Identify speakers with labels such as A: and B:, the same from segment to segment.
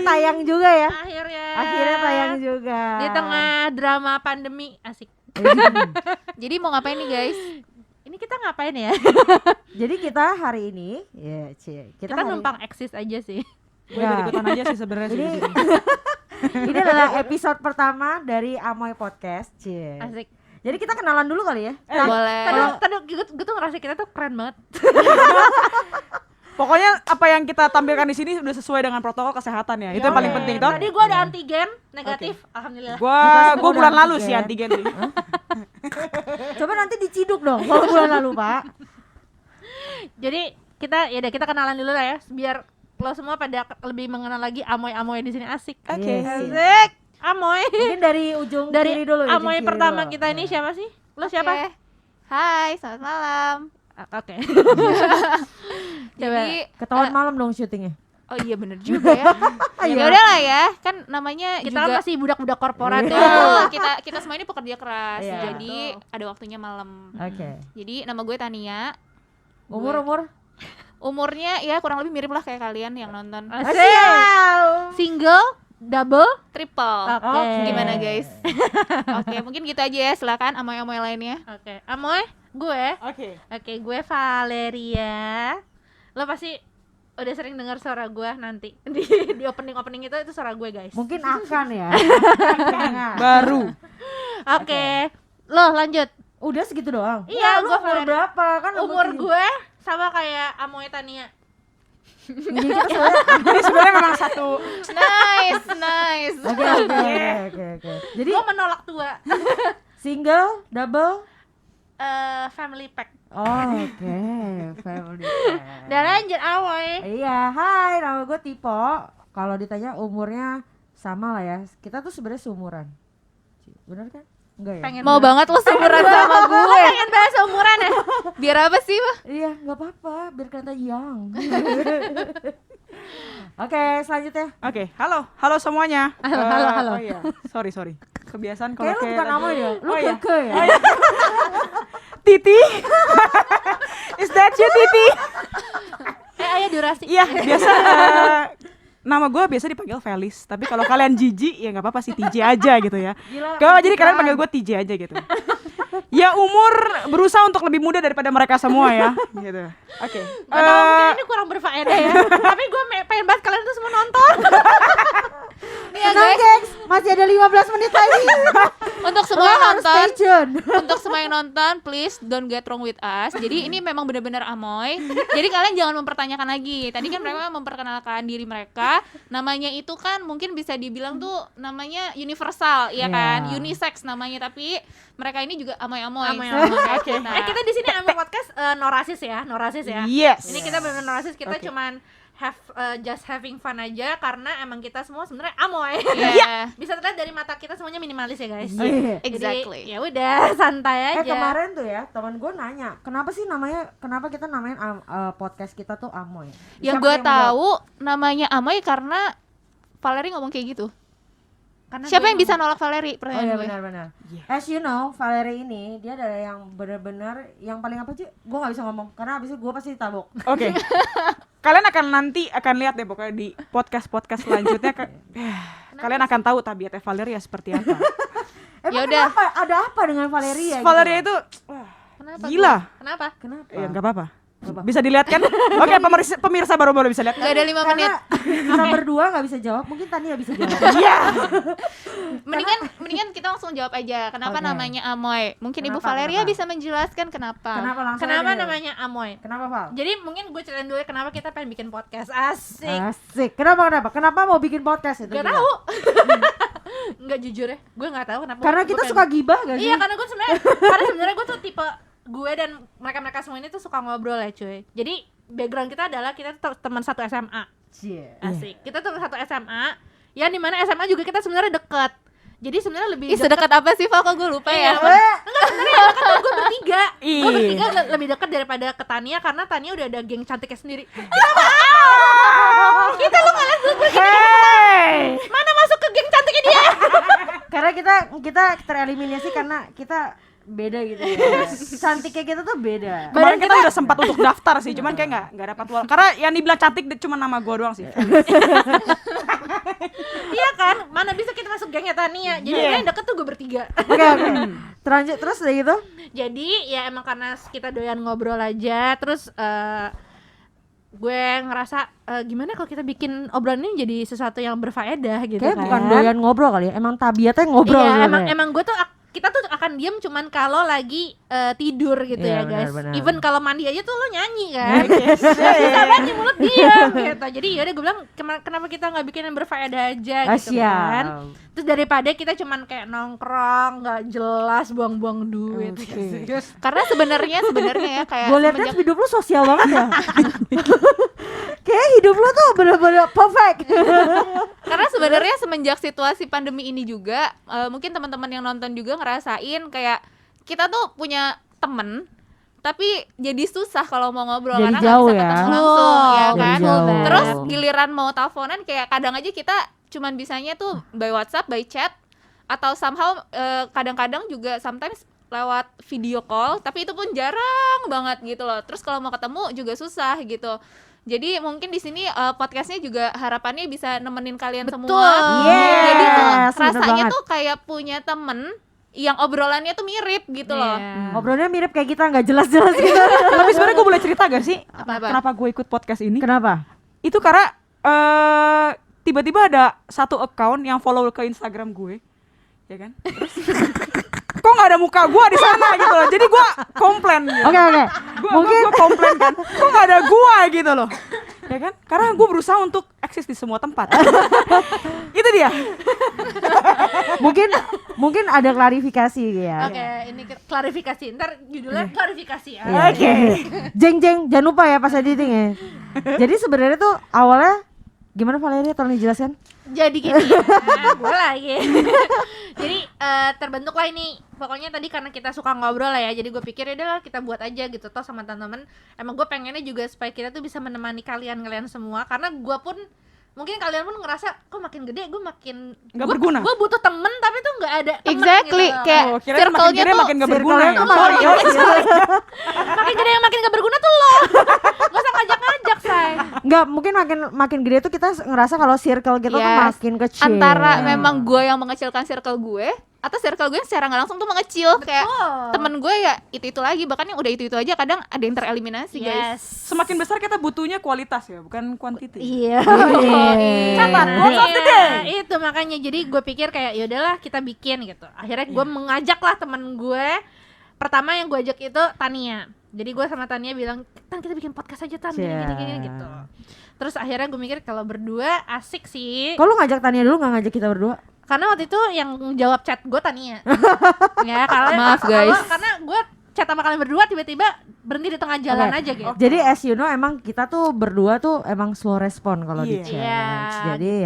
A: tayang juga ya.
B: Akhirnya
A: tayang juga.
B: Di tengah drama pandemi, asik.
C: Jadi mau ngapain nih guys?
B: Ini kita ngapain ya?
A: Jadi kita hari ini
B: Kita numpang eksis aja sih.
D: Gue ikut-ikutan aja sih sebenarnya sih.
A: Ini adalah episode pertama dari Amoy Podcast.
B: Asik.
A: Jadi kita kenalan dulu kali ya.
C: Boleh.
B: Tadi gue tuh ngerasa kita tuh keren banget.
D: Pokoknya apa yang kita tampilkan di sini sudah sesuai dengan protokol kesehatan ya. Itu yang paling penting toh.
B: Tadi gue ada antigen negatif, alhamdulillah.
D: Gua bulan
A: ada
D: lalu sih
A: antigen.
D: antigen sih.
A: Coba nanti diciduk dong kalau bulan lalu, Pak.
B: Jadi kita kenalan dulu lah ya, biar lo semua pada lebih mengenal lagi Amoy di sini, asik.
D: Oke.
B: Asik. Amoy.
A: Mungkin dari ujung
B: Dari
A: kiri dulu.
B: Amoy pertama kita ini siapa sih? Lo siapa?
C: Oke. Hai, selamat malam.
B: Oke.
C: Jadi
A: Ketahuan malam dong syutingnya.
C: oh iya bener juga ya. Ya udah lah ya, kan namanya
B: Kita
C: juga
B: masih budak-budak korporat
A: Iya.
B: ya.
C: Betul, kita semua ini pekerja keras.
A: Iya.
C: Jadi ada waktunya malam.
A: Oke.
C: Jadi nama gue Tania.
A: Umurnya
C: Umurnya ya kurang lebih mirip lah kayak kalian yang nonton.
B: Asik. Single, double,
C: Triple.
B: Oke.
C: Gimana guys? Oke, mungkin gitu aja ya. Silakan amoy-amoy lainnya.
B: Oke. Amoy, gue.
D: Oke.
B: Oke, gue Valeria. Lo pasti udah sering dengar suara gue nanti di opening itu suara gue, guys.
A: mungkin akan ya.
D: Baru.
B: Oke. Lo lanjut.
A: Udah segitu doang.
B: Iya,
A: lu
B: gua
A: umur
B: Valeria.
A: berapa? Kan
B: Umur gue sama kayak Amoy Tania.
A: Jadi kita sebenarnya
D: Jadi sebenarnya memang satu.
C: Nice.
A: Oke. Jadi
B: Gue menolak tua.
A: single, double.
B: Family pack.
A: Oh, oke. Family.
B: Dan lanjut Amoy.
A: Iya, hai, nama gue Tipo. Kalau ditanya umurnya sama lah ya. Kita tuh sebenarnya seumuran. Bener kan? Enggak ya?
B: Pengen
C: Mau banget lo seumuran sama gue.
B: pengen bahas umuran ya?
C: Biar apa sih, Pak?
A: Iya, nggak apa-apa, biar kelihatan young. Oke, selanjutnya.
D: Oke, halo semuanya.
B: Halo.
D: Oh iya, sorry. Kebiasaan kalau
A: Kayak lu bukan Amoy ya, lu
D: Oh iya.
A: Keke ya.
D: Titi. Is that you Titi?
B: Ayo durasi.
D: Iya, biasa nama gue biasa dipanggil Felis, tapi kalau kalian jijik ya nggak apa-apa sih TJ aja gitu ya. Kalau jadi kalian panggil gue TJ aja gitu. Ya umur berusaha untuk lebih muda daripada mereka semua ya, gitu. Oke.
B: Gak tau, mungkin ini kurang berfaedah ya. Tapi gue pengen banget kalian tuh semua nonton.
C: Iya
A: Tenang,
C: guys,
A: gengs, masih ada 15 menit lagi.
C: untuk semua
A: Lo
C: yang
A: harus
C: nonton,
A: stay tune.
C: untuk semua yang nonton, please don't get wrong with us. Jadi ini memang benar-benar amoy. Jadi kalian jangan mempertanyakan lagi. Tadi kan mereka memperkenalkan diri mereka. Namanya itu kan mungkin bisa dibilang tuh namanya universal, ya kan?
A: Iya.
C: Unisex namanya, tapi mereka ini juga amoy-amoy.
B: Amoy-amoy.
C: sama kayak
B: Oke.
C: kita.
B: Kita di sini Amoy Podcast norasis ya.
D: Yes.
B: Ini kita benar-benar norasis, kita
D: Oke.
B: cuman just having fun aja karena emang kita semua sebenarnya amoy.
C: Iya.
B: Bisa terlihat dari mata kita semuanya minimalis ya, guys.
A: Iya.
C: Exactly.
B: Jadi ya udah santai aja.
A: Kemarin tuh ya, teman gue nanya, kenapa kita namain podcast kita tuh Amoy?
C: Yang
A: Siapa
C: gue
A: yang
C: tahu namanya amoy karena Valeri ngomong kayak gitu.
B: Karena
C: Siapa
B: gue
C: yang bisa nolak Valeri?
A: Oh
C: Pertanyaan
A: iya
C: gue.
A: benar-benar.
D: Iya.
A: As you know, Valerie ini dia adalah yang benar-benar yang paling apa sih? Gue nggak bisa ngomong karena abis itu gue pasti ditabok.
D: Oke. Kalian nanti akan lihat deh pokoknya di podcast selanjutnya kalian akan tahu tabiatnya Valeria seperti apa.
A: Emang
C: Yaudah.
A: kenapa? Ada apa dengan Valeria?
D: Valeria itu
B: Kenapa?
D: gila.
B: Kenapa?
A: Kenapa?
D: Ya enggak apa-apa. Bisa dilihat kan? Oke, pemirsa baru bisa lihat.
C: Gak ada 5 menit.
A: Karena kita berdua nggak bisa jawab, mungkin Tania bisa jawab.
D: Iya.
C: Mendingan kita langsung jawab aja. Kenapa
A: Oke.
C: namanya amoy? Mungkin Ibu
A: Kenapa,
C: Valeria
A: kenapa?
C: bisa menjelaskan kenapa.
B: Kenapa namanya Amoy?
A: Kenapa Val?
B: Jadi mungkin gue ceritain dulu ya kenapa kita pengen bikin podcast. Asik.
A: Asik. Kenapa mau bikin podcast itu?
B: Gak
A: gila?
B: tahu. Enggak jujur ya. Gue gak tahu kenapa.
A: Karena
B: gue
A: kita
B: pengen-
A: suka gibah gak sih?
B: Iya, karena gue tuh tipe gue dan mereka semua ini tuh suka ngobrol ya, cuy. Jadi background kita adalah kita tuh teman satu SMA.
A: Cie.
B: Asik. Kita tuh satu SMA. Yang dimana SMA juga kita sebenarnya dekat. Jadi sebenarnya lebih
C: Ih, sedekat apa sih, Val? Kok gue lupa ya?
B: gue bertiga. Gue
D: Ih.
B: bertiga lebih dekat daripada ke Tania karena Tania udah ada geng cantiknya sendiri. Kita lu ngeliat gue
D: Hey.
B: mana masuk ke geng cantiknya dia?
A: Karena kita tereliminasi karena kita beda gitu ya. Cantiknya kita tuh beda.
D: Kemarin kita udah sempat untuk daftar sih, cuman kayak nggak dapat uang. Karena yang dibilang cantik cuma nama gue doang sih.
B: Iya kan, mana bisa kita masuk gengnya Tania. Jadi yang deket tuh gue bertiga.
A: Oke. Terlanjut terus udah gitu.
B: Jadi ya emang karena kita doyan ngobrol aja. Terus gue ngerasa gimana kalau kita bikin obrolan ini jadi sesuatu yang berfaedah gitu.
A: Kayak
B: kan.
A: bukan doyan ngobrol kali ya. Emang tabiatnya ngobrol.
B: Iya,
A: sebenarnya.
B: emang gue tuh kita tuh akan diam cuman kalau lagi tidur gitu
A: Iya,
B: ya guys.
A: benar-benar.
B: Even kalau mandi aja tuh lo nyanyi kan. Susah banget nih mulut diam gitu. Jadi yaudah gue bilang kenapa kita nggak bikin yang berfaedah aja gitu kan. Terus daripada kita cuman kayak nongkrong nggak jelas buang-buang duit.
A: Oke.
C: Karena sebenarnya ya kayak
A: Gue liat kan hidup lu sosial banget ya. Kayak hidup lu tuh bener-bener perfect.
C: Karena sebenarnya semenjak situasi pandemi ini juga mungkin teman-teman yang nonton juga ngerasain kayak kita tuh punya temen tapi jadi susah kalau mau ngobrol
A: Jadi
C: karena nggak
A: jauh
C: bisa
A: ya.
C: ketemu langsung ya
A: Jadi
C: kan.
A: jauh.
C: Terus giliran mau teleponan kayak kadang aja kita cuman bisanya tuh by WhatsApp, by chat atau somehow kadang-kadang juga sometimes lewat video call, tapi itu pun jarang banget gitu loh. Terus kalau mau ketemu juga susah gitu. Jadi mungkin di sini podcastnya juga harapannya bisa nemenin kalian semua.
A: Yes,
C: Jadi tuh
A: bener
C: rasanya
A: banget.
C: tuh kayak punya temen yang obrolannya tuh mirip gitu loh.
A: Ngobrolnya mirip kayak kita nggak jelas-jelas gitu.
D: Tapi sebenarnya gue boleh cerita gak sih
C: Apa?
D: kenapa gue ikut podcast ini?
A: Kenapa?
D: Itu karena tiba-tiba ada satu account yang follow ke Instagram gue, ya kan? Terus kok nggak ada muka gue di sana gitu loh. Jadi gue komplain. Gitu.
A: Oke. Mungkin
D: Gue komplain kan, kok nggak ada gue gitu loh, ya kan? Karena gue berusaha untuk eksis di semua tempat. Itu dia.
A: mungkin ada klarifikasi ya.
B: Oke, ini klarifikasi. Ntar judulnya klarifikasi ya.
A: Iya. Oke. Jeng, jangan lupa ya pas editing ya. Jadi sebenarnya tuh awalnya gimana Valeria, tolong dijelaskan.
B: Jadi gini ya, gue lagi. Jadi terbentuklah ini. Pokoknya tadi karena kita suka ngobrol lah ya. Jadi gue pikir udahlah kita buat aja gitu toh sama teman-teman. Emang gue pengennya juga supaya kita tuh bisa menemani kalian semua. Karena gue pun mungkin kalian pun ngerasa kok makin gede gue makin
D: Nggak berguna.
B: Gue butuh temen tapi tuh nggak ada temen
C: Exactly,
B: gitu.
C: kayak
D: Kirain makin
C: circle-nya
D: gede
C: tuh
D: makin gak berguna ya.
B: Makin gede yang makin gak berguna tuh lo. Gak usah ngajak-ngajak say.
A: Enggak, mungkin makin gede tuh kita ngerasa kalau circle kita tuh
C: Yes.
A: makin kecil.
C: Antara memang gue yang mengecilkan circle gue atau circle gue yang secara nggak langsung tuh mengecil. Kayak temen gue ya itu aja, bahkan yang udah itu aja kadang ada yang tereliminasi guys.
D: Semakin besar kita butuhnya kualitas ya, bukan quantity.
B: Iya.
D: Catat, quotes of the day.
B: Itu makanya jadi gue pikir kayak ya udahlah kita bikin gitu. Akhirnya gue mengajak lah temen gue. Pertama yang gue ajak itu Tania. Jadi gue sama Tania bilang, Tan kita bikin podcast aja Tan, gini gitu. Terus akhirnya gue mikir kalau berdua asik sih.
A: Kalau ngajak Tania dulu nggak ngajak kita berdua?
B: Karena waktu itu yang jawab chat gue Tania. Ya
C: Maaf, guys.
B: Karena gue chat sama kalian berdua tiba-tiba berhenti di tengah jalan
A: Oke.
B: aja gitu.
A: Jadi as you know emang kita tuh berdua tuh emang slow respon kalau di
D: Iya.
A: chat.
B: Iya,
A: Jadi
B: gitu.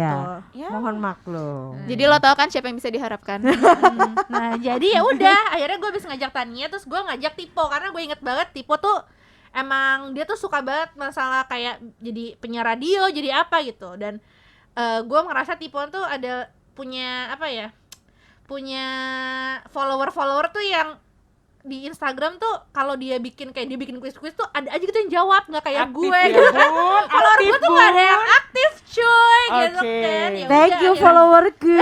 A: ya mohon maklum.
C: Jadi lo tau kan siapa yang bisa diharapkan.
B: Nah jadi ya udah akhirnya gue bisa ngajak Tania, terus gue ngajak Tipo karena gue inget banget Tipo tuh emang dia tuh suka banget masalah kayak jadi penyiar radio, jadi apa gitu. Dan gue ngerasa Tipo tuh ada punya apa ya, punya follower tuh yang di Instagram tuh kalau dia bikin kuis-kuis tuh ada aja gitu yang jawab, nggak kayak
D: Aktif
B: gue
D: ya,
B: gitu.
D: Bun.
B: Follower gue tuh nggak ada yang aktif cuy gitu
D: Oke.
B: kan. Ya
A: Thank
B: udah,
A: you
B: akhirnya-
A: followerku.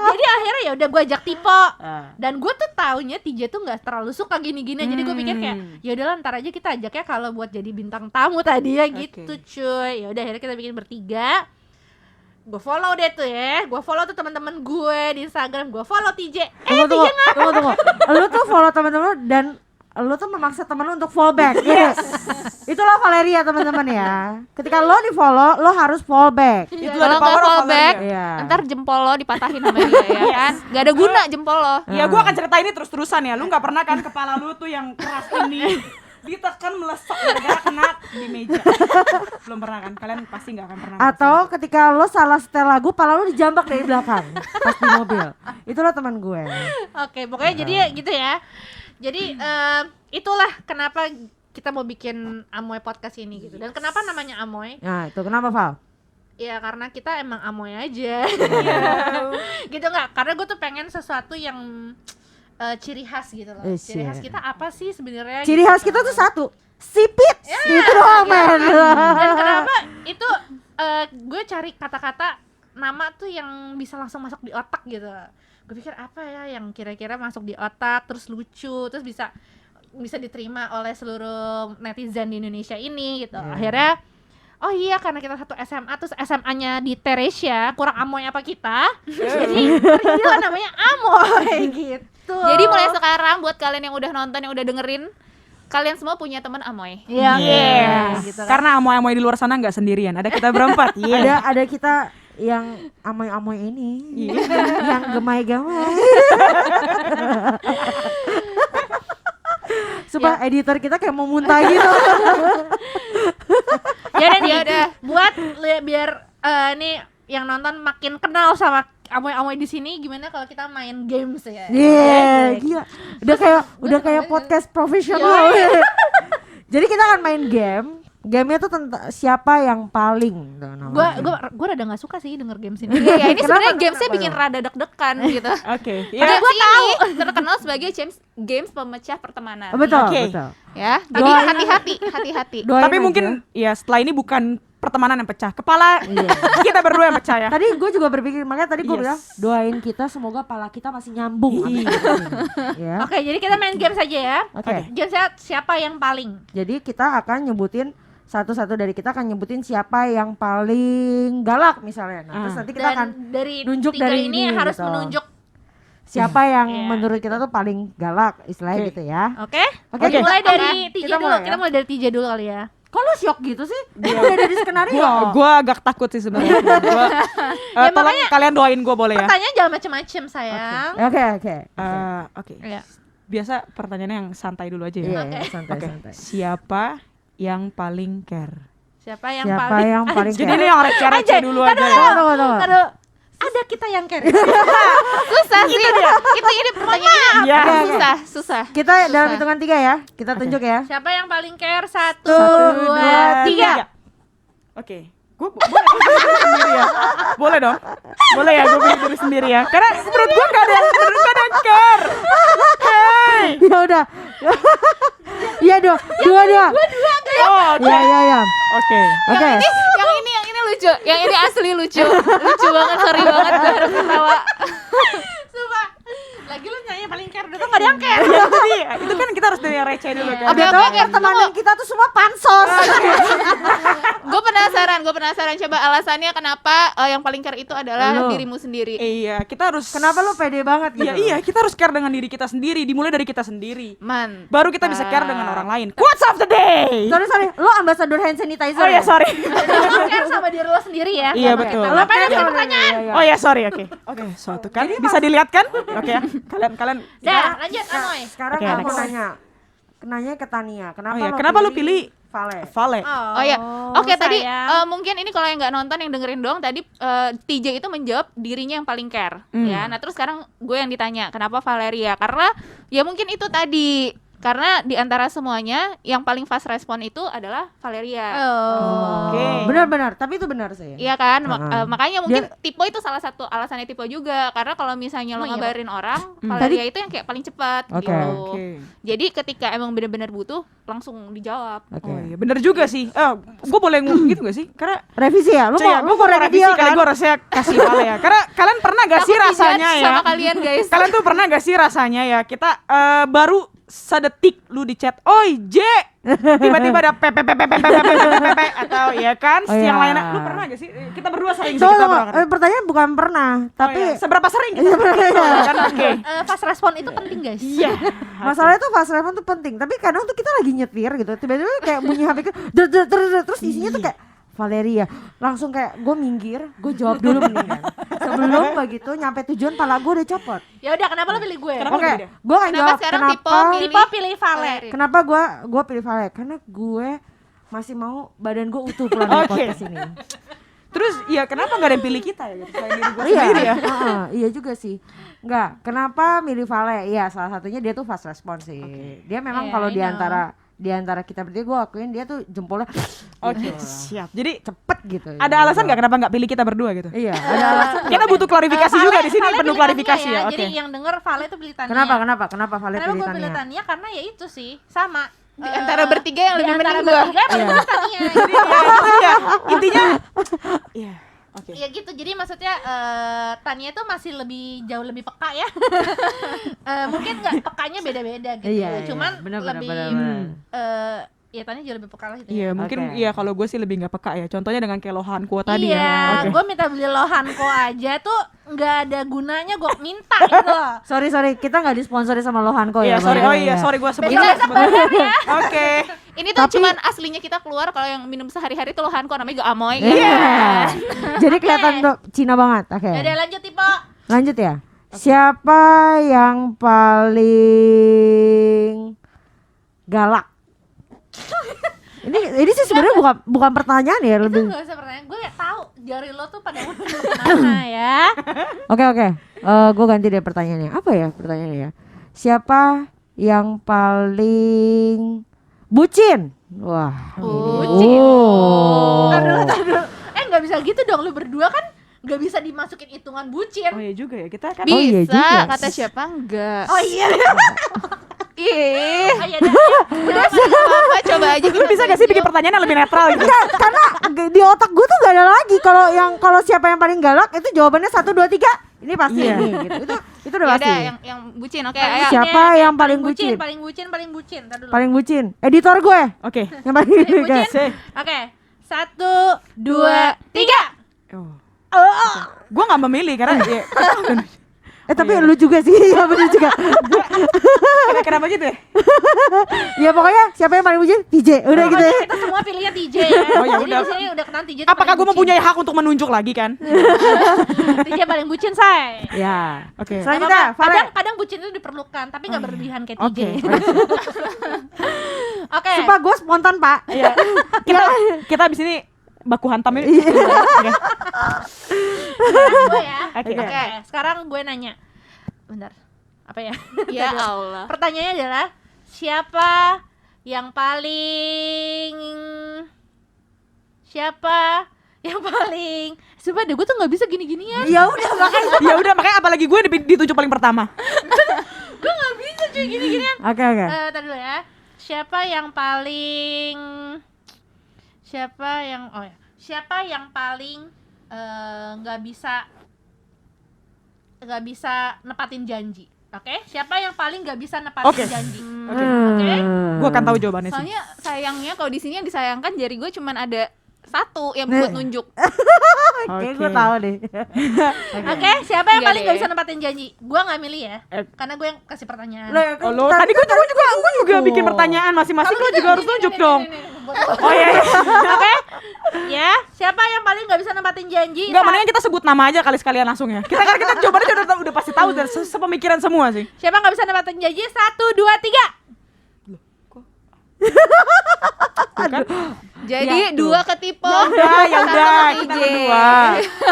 B: Jadi akhirnya ya udah gue ajak Tipo.
A: Ah.
B: Dan gue tuh taunya TJ tuh nggak terlalu suka gini-gini. Jadi gue pikir kayak ya udahlah ntar aja kita ajak ya kalau buat jadi bintang tamu tadi ya gitu cuy. Ya udah akhirnya kita bikin bertiga. Gue follow deh tuh ya. Gue follow tuh teman-teman gue di Instagram. Gue follow TJ.
A: Tunggu. Lu tuh follow teman-teman dan lu tuh memaksa temen lu untuk fallback. Yes. Itulah Valeria teman-teman ya. Ketika lo di follow, lo harus fallback.
D: Itulah
C: Kalau
D: the
C: nggak
D: power of
C: fallback,
D: Valeria.
A: Iya.
C: ntar jempol lo dipatahin sama dia ya kan. Gak ada guna jempol lo.
D: Ya gue akan cerita ini terus-terusan ya. Lu nggak pernah kan kepala lu tuh yang keras ini ditekan melesat gara-gara kena di meja. Belum pernah kan? Kalian pasti nggak akan pernah.
A: Atau ketika lo salah setel lagu, pala lo dijambak dari belakang pas di mobil. Itulah teman gue.
B: Oke, pokoknya jadi ya gitu ya. Jadi itulah kenapa kita mau bikin Amoy podcast ini gitu. Dan kenapa namanya Amoy?
A: Nah, itu kenapa Val?
B: Ya karena kita emang amoy aja. Gitu nggak? Karena gue tuh pengen sesuatu yang ciri khas gitu loh. Ciri khas kita apa sih sebenarnya?
A: Ciri
B: gitu.
A: khas kita tuh satu, sipit. Itu doang men.
B: Dan kenapa itu gue cari kata-kata nama tuh yang bisa langsung masuk di otak gitu. Gue pikir apa ya yang kira-kira masuk di otak terus lucu terus bisa diterima oleh seluruh netizen di Indonesia ini gitu. Akhirnya oh iya karena kita satu SMA terus SMA-nya di Teresia kurang amoy apa kita. Jadi jadilah namanya amoy gitu.
C: Jadi mulai sekarang buat kalian yang udah nonton, yang udah dengerin, kalian semua punya teman amoy.
B: Iya.
A: Yes.
B: Gitu kan.
D: Karena amoy-amoy di luar sana nggak sendirian, ada kita berempat.
A: Ada kita yang amoy-amoy ini, yang gemay-gemay. Sumpah editor kita kayak mau muntah gitu.
B: Ya udah buat biar nih yang nonton makin kenal sama amoy-amoy di sini, gimana kalau kita main games ya?
A: Iya, gila. Udah kayak podcast profesional. Jadi kita akan main game. Gamenya tuh tentang siapa yang paling
B: Gue rada nggak suka sih denger games ini.
C: Iya, ini sebenarnya
A: Kenapa?
C: gamesnya bikin rada deg-degan gitu.
D: Oke.
C: Padahal
D: Ya.
C: gue tahu terkenal sebagai games pemecah pertemanan.
A: Betul,
D: Oke.
A: betul.
C: Ya, jadi
A: Doain-
C: hati-hati.
A: Doain
D: Tapi
A: aja.
D: mungkin ya setelah ini bukan pertemanan yang pecah, kepala kita berdua yang pecah ya.
A: Tadi gue juga berpikir, makanya tadi gue
D: Yes.
A: bilang doain kita semoga pala kita masih nyambung. Amin. Ya.
B: Oke, jadi kita main games aja ya.
A: Oke.
B: Games siapa yang paling?
A: Jadi kita akan nyebutin satu-satu dari kita akan nyebutin siapa yang paling galak misalnya. Nah, terus nanti kita akan
B: Dan dari
A: nunjuk
B: tiga
A: dari
B: ini
A: ini,
B: harus
A: gitu.
B: menunjuk.
A: siapa yang
B: Iya.
A: menurut kita tuh paling galak istilahnya
D: Oke.
A: gitu ya.
B: Oke?
A: Oke,
B: Mulai
A: kita-
B: dari
A: oke,
B: TJ
A: kita
B: dulu.
A: mulai ya.
B: Kita mulai dari TJ dulu kali ya.
A: Kok lu shock gitu sih? Udah dari skenario.
D: Gua agak takut sih sebenarnya.
B: Ya,
D: Tolong
B: makanya
D: kalian doain gua boleh ya.
B: Pertanyaan jangan macem-macem sayang.
A: Oke, oke.
D: Oke.
B: Iya.
D: Biasa pertanyaannya yang santai dulu aja ya.
A: Iya,
B: Oke.
A: santai
D: Oke.
A: santai.
D: Siapa yang paling care?
B: Siapa yang
A: Siapa
B: paling
A: yang paling
D: Jadi
A: care?
D: ini yang receh dulu aja ya.
A: Tunggu.
B: Aduh, ada kita yang care.
C: Susah sih. Ini pertanyaannya
D: Iya.
C: susah.
A: Kita dalam hitungan 3 ya. Kita tunjuk ya.
B: Siapa yang paling care? 1,
A: Satu,
B: 2, 3.
D: Oke. Gue boleh pilih diri sendiri ya. Boleh dong. Boleh ya gue pilih diri sendiri ya. Karena menurut gue gak ada yang care. Hey.
A: Ya udah. Iya dong. Dua.
D: Oh, oke.
A: Ya.
D: Oke.
A: Oke.
C: Yang ini lucu. Yang ini asli lucu. Lucu banget, sorry banget gue harus ketawa.
B: Sumpah. Lagi lu nyanyi paling care, udah tuh gak ada yang care.
D: Ya, jadi itu kan kita harus dari yang receh dulu kan.
C: Oke,
A: Udah tau
C: oke,
A: pertemanan kita tuh semua pansos.
C: Gue penasaran coba alasannya kenapa yang paling care itu adalah
A: Lu.
C: dirimu sendiri.
D: Iya, kita harus.
A: Kenapa lu pede banget gitu?
D: Iya, kita harus care dengan diri kita sendiri. Dimulai dari kita sendiri.
C: Man.
D: Baru kita bisa care dengan orang lain. Quotes of the day.
A: Sorry, lu ambasador hand sanitizer.
D: Oh ya, sorry.
B: Lu care sama diri lo sendiri ya.
D: Iya,
B: Oke,
D: betul.
B: nah, Ngapain ada pertanyaan?
D: Oh ya, sorry. Oke, suatu kan bisa dilihat kan? Oke ya. Kalian
B: Dah, lanjut Anoy.
A: Sekarang
D: Oke,
A: aku mau
D: next.
A: nanya ke Tania.
D: Oh iya, kenapa lu pilih
A: Vale?
D: Vale.
C: Oh ya, oke tadi
B: sayang.
C: mungkin ini kalau yang nggak nonton yang dengerin doang tadi TJ itu menjawab dirinya yang paling care, ya. Nah terus sekarang gue yang ditanya kenapa Valeria? Karena ya mungkin itu tadi karena di antara semuanya yang paling fast respon itu adalah Valeria.
B: Oh.
D: Oke.
A: Benar, tapi itu benar sih.
C: Iya kan, makanya mungkin
A: Dia-
C: Tipo itu salah satu alasannya Tipo juga karena kalau misalnya lo
B: Oh, iya,
C: ngabarin orang, Valeria itu yang kayak paling cepat
A: Oke.
C: gitu.
D: Oke.
C: Jadi ketika emang benar-benar butuh langsung dijawab.
A: Oke.
D: Oh iya, bener juga sih. Gue boleh ngomong gitu gak sih? Karena
A: Revisi ya? Lu
D: Caya,
A: mau
D: gua
A: revisi
D: revisi kali
A: kan?
D: gue rasanya kasih Vale ya. Karena kalian pernah gak sih
C: Takut dijudge
D: rasanya ya?
C: sama kalian guys.
D: Kalian tuh pernah gak sih rasanya ya kita baru sedetik lu di chat, oi J, tiba-tiba ada pepe atau ya kan
A: Oh,
D: yang
A: iya.
D: lainnya. Lu pernah gak sih? Kita berdua sering sih
A: Tunggu,
D: kita
A: tunggu.
D: pernah.
A: Pertanyaan bukan pernah, tapi
D: Oh, iya. Seberapa sering kita kan? Oke.
B: Fast respon itu penting guys.
D: Iya.
A: masalahnya tuh fast respon tuh penting. Tapi kadang tuh kita lagi nyetir gitu, tiba-tiba kayak bunyi HP kita, terus isinya tuh kayak Valeria, langsung kayak gue minggir, gue jawab dulu mendingan. Sebelum begitu nyampe tujuan pala gue udah copot.
B: Ya udah, kenapa lo pilih gue?
D: Kenapa
A: Oke,
D: lu pilih dia?
A: gue akan
C: Kenapa
A: jawab
C: sekarang
A: kenapa.
B: Tipo pilih Vale.
A: Kenapa gue pilih Vale? Karena gue masih mau badan gue utuh pulang dari
D: Oke.
A: podcast ini.
D: Terus ya kenapa gak ada yang pilih kita ya? Gitu, selain diri gue
A: Iya,
D: sendiri ya.
A: iya juga sih. Enggak, kenapa milih Vale? Iya, salah satunya dia tuh fast response sih. Dia memang
B: Iya,
A: kalau
B: I know.
A: di antara kita berdua gue akuin dia tuh jempolnya
D: Oke,
A: gitu.
D: siap. Jadi
A: Cepet gitu.
D: ada alasan gak kenapa gak pilih kita berdua gitu?
A: Iya, ada alasan.
D: Kita butuh klarifikasi juga di sini,
B: Vale
D: penuh
B: pilih
D: klarifikasi
B: Tania
D: ya. Oke.
B: Jadi yang denger Vale itu pilih Tania.
A: Kenapa Vale
B: Kenapa
A: pilih
B: gue pilih
A: Tania?
B: Tania? Karena ya itu sih sama.
C: Di antara bertiga yang
B: di
C: lebih
B: antara
C: mending gua.
B: bertiga paling bener Tania.
D: Iya, intinya iya. Oke.
B: Ya gitu, jadi maksudnya Tania tuh masih jauh lebih peka ya. Mungkin nggak pekanya beda-beda gitu,
A: Iya,
B: cuman
A: benar,
B: lebih ya Tania jauh lebih peka lah gitu.
D: Iya, mungkin
A: Oke.
D: iya kalau gue sih lebih nggak peka ya. Contohnya dengan kayak Lohanko tadi
B: Iya,
D: ya. Oke.
B: gue minta beli Lohanko aja tuh nggak ada gunanya, gue minta gitu loh.
A: Sorry, kita nggak disponsori sama Lohanko
D: Iya,
A: ya.
D: sorry.
A: by the
D: Oh
A: way,
D: iya,
A: ya.
D: sorry gue sebut.
B: Besok bayar ya.
D: Oke.
C: Ini tuh
A: Tapi-
C: cuman aslinya kita keluar, kalau yang minum sehari-hari tuh Lohanko, namanya juga Amoy kan.
A: Iya. Jadi kelihatan tuh Cina banget. Oke.
B: Udah lanjut Tipo.
A: Lanjut ya. Siapa yang paling galak? Ini sih sebenarnya bukan pertanyaan ya,
B: Itu
A: lebih.
B: nggak usah pertanyaan, gue nggak tahu jari lo tuh pada kemana ya.
A: Oke. Gue ganti deh pertanyaannya. Apa ya pertanyaannya ya? Siapa yang paling bucin? Wah.
B: Bucin.
A: Oh.
B: Tar dulu. Nggak bisa gitu dong, lu berdua kan nggak bisa dimasukin hitungan bucin.
D: Oh iya juga ya. Kita kan
A: Oh iya
C: Bisa,
A: juga.
C: kata siapa enggak.
B: Oh iya.
C: Ih,
B: Oh iya dah.
C: udah apa-apa, coba aja.
D: lu bisa gak sih bikin pertanyaan yang lebih netral gitu?
A: Enggak, karena di otak gue tuh gak ada lagi kalau siapa yang paling galak itu jawabannya 1 2 3. Ini pasti
D: Iya.
A: ini gitu. Itu udah
C: Ya
A: pasti.
C: udah, yang bucin. Oke, ayo.
A: Siapa yang paling bucin?
B: Paling bucin. Tar dulu.
A: Paling bucin. Editor gue
D: Oke.
A: yang paling
B: Paling bucin.
D: Sih.
B: Oke. 1 2 3.
D: Oh. Gue nggak memilih karena ya,
A: Tapi lu juga sih, ya bener juga.
D: kenapa gitu ya?
A: Ya pokoknya siapa yang paling bucin? TJ. Udah gitu ya.
B: Kita semua pilihnya TJ ya.
D: Oh, ya
B: Jadi
D: udah.
B: di sini udah kenal TJ. tuh
D: Apakah
B: paling
D: gue
B: bucin.
D: mempunyai hak untuk menunjuk lagi kan?
B: TJ paling bucin, say.
A: Ya.
D: Oke.
A: Selanjutnya,
B: Kadang
A: Vale.
B: kadang bucin itu diperlukan, tapi nggak berlebihan kayak TJ.
A: Oke.
B: Oke.
A: Sumpah gue spontan, Pak.
D: Iya. Kita abis ini baku hantam ini.
A: Iya.
D: Oke.
B: Sekarang gue ya.
D: Oke.
B: Oke. Sekarang gue nanya. Bentar. Apa ya?
C: Ya Allah.
B: Pertanyaannya adalah siapa yang paling Sumpah deh, gue tuh nggak bisa gini-ginian.
A: Ya udah makanya.
D: Ya udah makanya apalagi gue ditunjuk paling pertama.
B: Gue nggak bisa cuy gini-ginian.
A: Oke.
B: Tadi dulu ya. Siapa yang paling nggak bisa nepatin janji? Oke, siapa yang paling nggak bisa nepatin
D: Oke.
B: janji?
D: Oke.
B: Oke.
D: Gue akan tahu jawabannya sih.
C: Soalnya sayangnya kalau di sini yang disayangkan jari gue cuman ada satu yang buat nunjuk.
A: Oke, gue tahu deh.
B: Oke, siapa yang
C: Iya
B: paling nggak
C: deh.
B: bisa nepatin janji? Gua nggak milih ya,
D: Eh.
B: karena gue yang kasih pertanyaan.
D: Oh, lo tadi gue juga bikin pertanyaan masing-masing lo juga harus tunjuk dong. Oh iya.
B: Oke, ya, siapa yang paling nggak bisa nepatin janji?
D: Enggak, mendingan kita sebut nama aja kali-sekalian langsung ya. Kita jawabannya udah pasti tahu dan sepemikiran semua sih.
B: Siapa nggak bisa nepatin janji? 1, 2, 3.
C: Jadi dua ke Tipo.
D: Ya udah, kita berdua.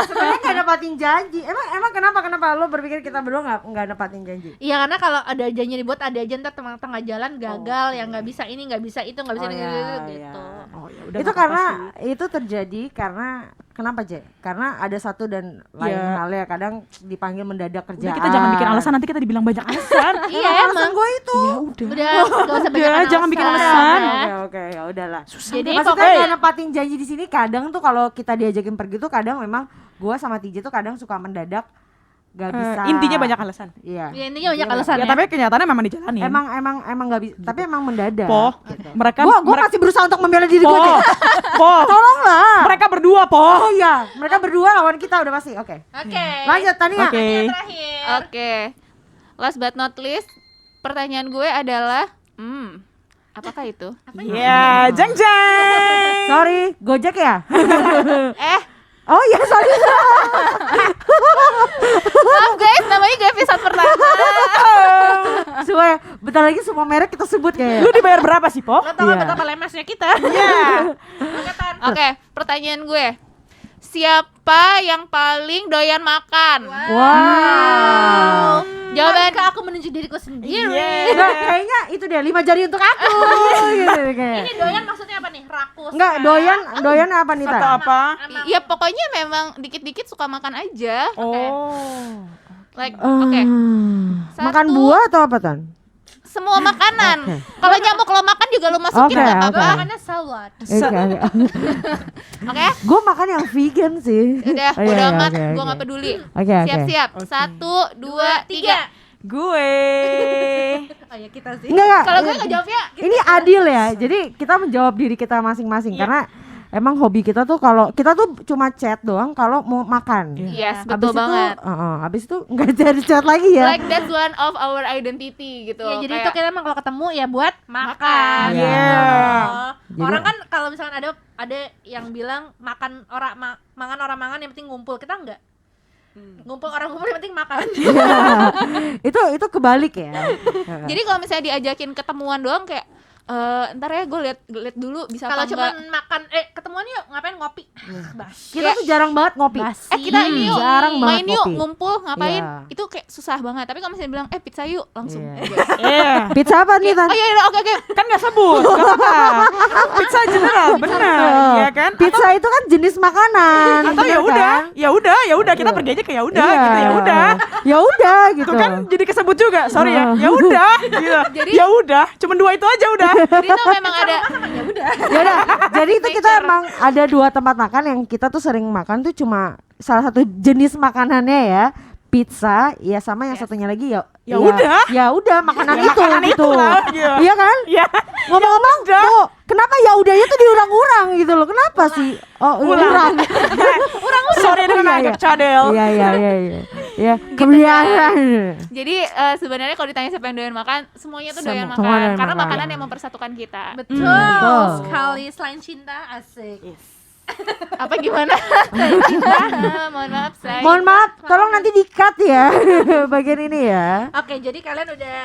A: Sebenarnya nggak nepatin janji. Emang kenapa lo berpikir kita berdua nggak nepatin janji?
B: Iya, karena kalau ada janji dibuat, ada aja ntar tengah jalan gagal, yang nggak bisa ini, nggak bisa itu, nggak bisa
A: Oh,
B: ini,
A: iya,
B: gitu.
D: Oh ya udah.
A: Itu
D: nggak
A: karena
D: apa-apa sih.
A: itu terjadi karena kenapa J? Karena ada satu dan lain
D: Ya.
A: hal ya, kadang dipanggil mendadak
D: Udah,
A: kerjaan.
D: kita jangan bikin alasan, nanti kita dibilang banyak alasan.
B: Iya, emang.
A: gue itu.
D: Ya udah.
B: Udah, nggak usah banyak
D: jangan bikin alasan.
A: Oke, ya udahlah.
B: Jadi
A: Maksudnya
B: pokoknya
A: nggak nepatin janji di sini kadang tuh kalau kita diajakin pergi tuh kadang memang gue sama TJ tuh kadang suka mendadak gak bisa.
D: Intinya banyak alasan.
A: Iya.
B: ya, intinya banyak alasan
D: Ya
B: ya.
D: tapi kenyataannya memang dijalani.
A: Emang nggak bisa. Tapi emang mendadak.
D: Po,
A: Gitu.
D: mereka
A: Gue masih berusaha untuk membela diri gue.
D: Po, Po,
A: Tolonglah.
D: mereka berdua Po.
A: Oh iya, mereka berdua lawan kita udah pasti. Oke.
B: Oke.
A: Lanjut Tania.
D: Oke.
B: Yang terakhir.
C: Oke. Last but not least, pertanyaan gue adalah, apakah itu?
D: Ya, jeng jeng.
A: Sorry, Gojek ya?
C: Oh
A: iya, sorry.
C: maaf guys, namanya gak episode pertama.
A: Semua bentar lagi semua merek kita sebut
D: Lu
A: kayaknya.
D: dibayar berapa sih, Po?
B: Lo tau gak
A: Iya.
B: betapa lemesnya kita?
D: Iya.
B: Oke, Tan.
C: Oke, pertanyaan gue. Siapa yang paling doyan makan?
A: Wow.
C: Jawaban
B: Haruskah aku menunjuk diriku sendiri?
D: Iya.
A: Enggak, kayaknya itu deh 5 jari untuk aku. gitu kayak.
B: Ini doyan maksudnya apa nih? Rakus?
A: Enggak, doyan apa nih,
D: Atau
A: Ta?
D: apa?
C: Ya pokoknya memang dikit-dikit suka makan aja.
D: Oh.
C: Like, oke.
A: Makan
C: Satu.
A: buah atau apa, Tan?
C: semua makanan. Kalau nyamuk lo makan juga lo masukin
A: Oke,
C: nggak
B: Gue
C: apa-apa.
B: makannya salad.
C: Oke?
A: Gue makan yang vegan sih.
C: Udah,
A: Oh, iya,
C: udah
A: iya,
C: amat,
A: oke,
C: gue
A: oke.
C: nggak peduli.
A: Oke, oke.
C: Siap-siap. 1, 2, 3.
D: Gue
B: Oh ya kita sih.
A: Enggak.
C: Kalau gue ngejawabnya
A: Ini adil ya. Jadi kita menjawab diri kita masing-masing karena emang hobi kita tuh kalau kita tuh cuma chat doang kalau mau makan.
C: yes,
A: Habis
C: betul
A: itu,
C: banget.
A: habis itu nggak jadi chat lagi ya.
C: Like that's one of our identity gitu.
B: Ya jadi
C: Kayak-
B: itu kita emang kalau ketemu ya buat makan.
A: Iya.
B: Oh.
A: Jadi-
B: Orang kan kalau misalkan ada yang bilang makan mangan yang penting ngumpul. Kita enggak. Ngumpul yang penting makan.
A: itu kebalik ya.
C: Jadi kalau misalnya diajakin ketemuan doang kayak ntar ya gue lihat dulu bisa
B: Kalau
C: apa
B: cuma
C: enggak.
B: makan ketemuan yuk ngapain ngopi. Basi.
A: Kita tuh jarang banget ngopi.
B: Basi.
C: Kita ini yuk
A: jarang banget
C: main yuk
A: ngopi.
C: ngumpul ngapain
A: Iya.
C: itu kayak susah banget. Tapi kalau misalnya bilang pizza yuk langsung.
A: Iya. Pizza apa nih, Tan?
C: Oh iya oke
D: kan nggak sebut, nggak apa-apa. Pizza general, benar, ya kan?
A: Pizza itu kan jenis makanan.
D: Atau ya
A: bener
D: udah,
A: kan?
D: kita pergi aja ke ya udah,
A: Iya.
D: gitu ya udah.
A: Ya udah gitu.
D: Tuh kan jadi kesebut juga, sorry ya. Ya udah, gitu.
C: Jadi-
D: Ya udah, cuma 2 itu aja udah.
C: Jadi itu memang ada
A: Ya udah. Jadi itu kita emang ada 2 tempat makan yang kita tuh sering makan tuh cuma salah satu jenis makanannya ya. Pizza, ya sama yang satunya lagi ya.
D: Ya udah.
A: Ya udah makanan
D: Ya,
A: itu
D: makanan
A: gitu.
D: itulah, gitu.
A: Iya kan?
D: Ya.
A: Ngomong-ngomong tuh, kenapa ya udahnya tuh diurang-urang gitu loh. Kenapa sih? Oh, urang.
D: Sorry dengan
A: Iya,
D: agak
A: iya.
D: cadel.
A: Iya. Ya, kebiasaan.
C: jadi sebenarnya kalau ditanya siapa yang doyan makan, semuanya tuh doyan
A: Semua
C: makan
A: doyan
C: karena
A: makan.
C: makanan yang mempersatukan kita.
B: Betul
A: betul.
B: sekali, selain cinta asik.
C: Apa gimana? Mohon maaf saya.
A: Mohon maaf, tolong nanti di-cut ya bagian ini ya.
B: Oke, jadi kalian udah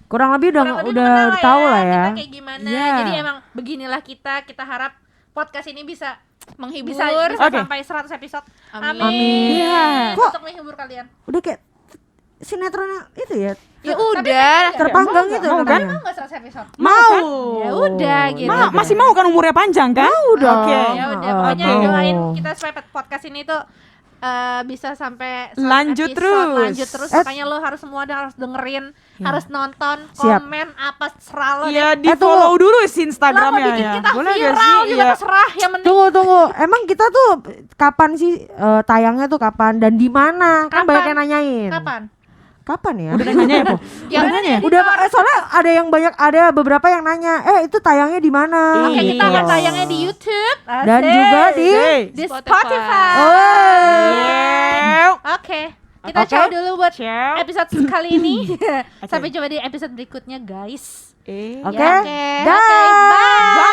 A: Kurang lebih
B: kurang lebih
A: udah
B: mengenal
A: tahu lah ya.
B: kita kayak gimana.
D: Iya.
B: Jadi emang beginilah kita harap podcast ini bisa
C: menghibur.
D: Oke.
B: sampai 100 episode.
C: Amin.
A: Amin.
D: Iya.
A: Kok
B: Untuk menghibur kalian.
A: udah kayak sinetronnya itu ya,
C: Ya
B: Tapi
C: udah.
A: terpanggang
D: mau
A: itu
D: nggak? Mau
A: namanya.
B: Mau enggak 100 episode?
A: Mau.
B: Ya udah gitu.
D: Masih mau kan umurnya panjang kan?
A: Udah.
D: Oke.
B: Ya udah,
A: Oh,
B: pokoknya
A: oke.
B: doain kita supaya podcast ini tuh bisa sampai 100
D: Lanjut
B: episode,
D: terus.
B: lanjut terus. Makanya lo harus semua harus dengerin, harus nonton,
A: Siap.
B: komen apa serah lo deh.
D: Iya, di follow dulu sih
B: Lo mau
D: Instagramnya
B: bikin
D: ya.
B: kita
D: Boleh nggak
B: viral
D: sih?
B: juga
D: Iya.
B: terserah, yang penting
A: Tunggu. Emang kita tuh kapan sih tayangnya tuh kapan dan di mana? Kan
B: Kapan?
A: banyak yang nanyain. Kapan ya?
D: Udah nanya ya, Po?
C: Yang
D: Udah nanya ya?
A: Udah soalnya ada beberapa yang nanya, itu tayangnya di mana?
B: Oke, kita akan
A: Gitu.
B: tayangnya di YouTube
A: Dan
B: asik.
A: juga di
B: di
C: Spotify.
B: Spotify.
D: Yew.
B: Oke, kita
A: Oke.
B: ciao dulu buat
D: Ciao.
B: episode kali ini. Sampai jumpa di episode berikutnya, guys.
A: Oke.
C: Oke.
A: Dah.
B: Oke, bye.